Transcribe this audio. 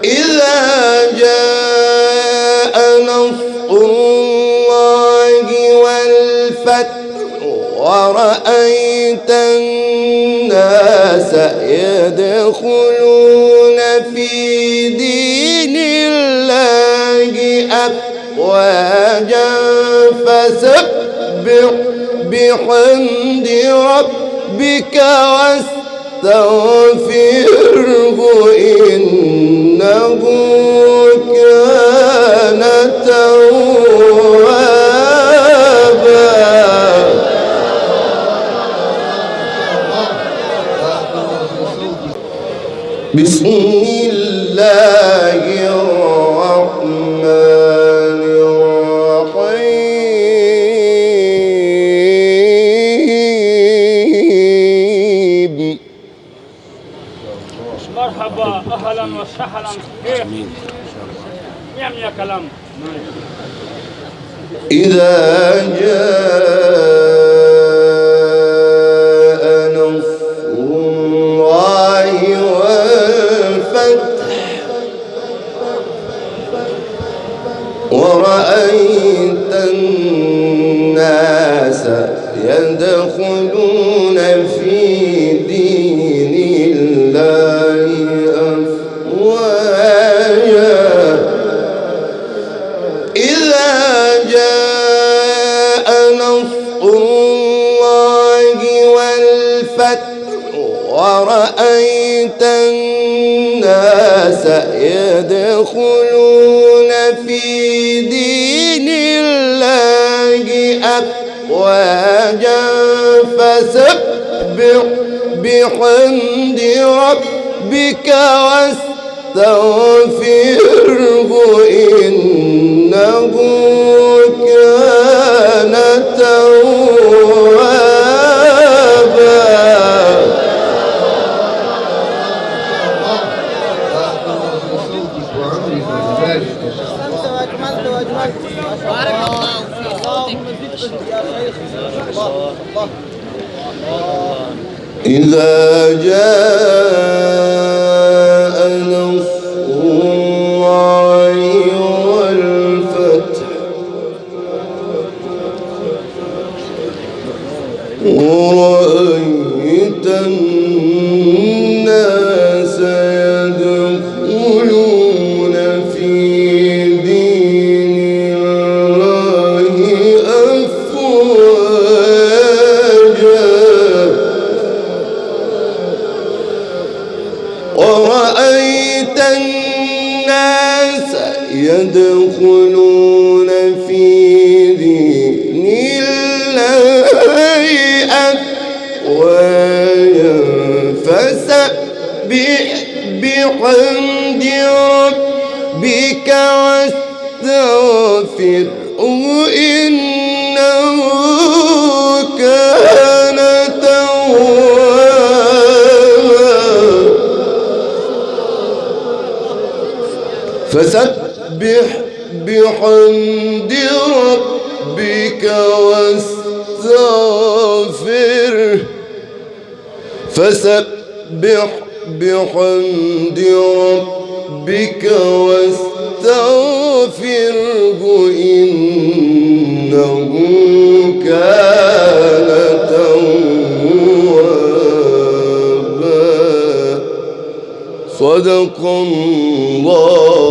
إذا جاء نصر الله والفتح ورأيت الناس يدخلون في دين الله أفواجا فسبح بحمد ربك واستغفره إنه كان توابا. بسم الله الرحمن الرحيم. مرحبا أهلا وسهلا. كيف؟ نعم يا كلام. إذا جاء نصر الله والفتح ورأيت الناس يدخلون في دين الله أفواجا. إذا جاء نصر الله والفتح ورأيت الناس يدخلون في دين الله أفواجا فسبح بحمد ربك واستغفره إنه كان توابا. بارك الله في صوتك يا شيخ. إذا جاء نصر الله والفتح ورأيت الناس يدخلون في دين الله أفواجا ورأيت الناس يدخلون في دين الله أفواجا فسبح بحمد ربك واستغفره إنه كان توابا. فسبح بحمد ربك واستغفره فسبح بحمد ربك واستغفره إنه كان توابا. صدق الله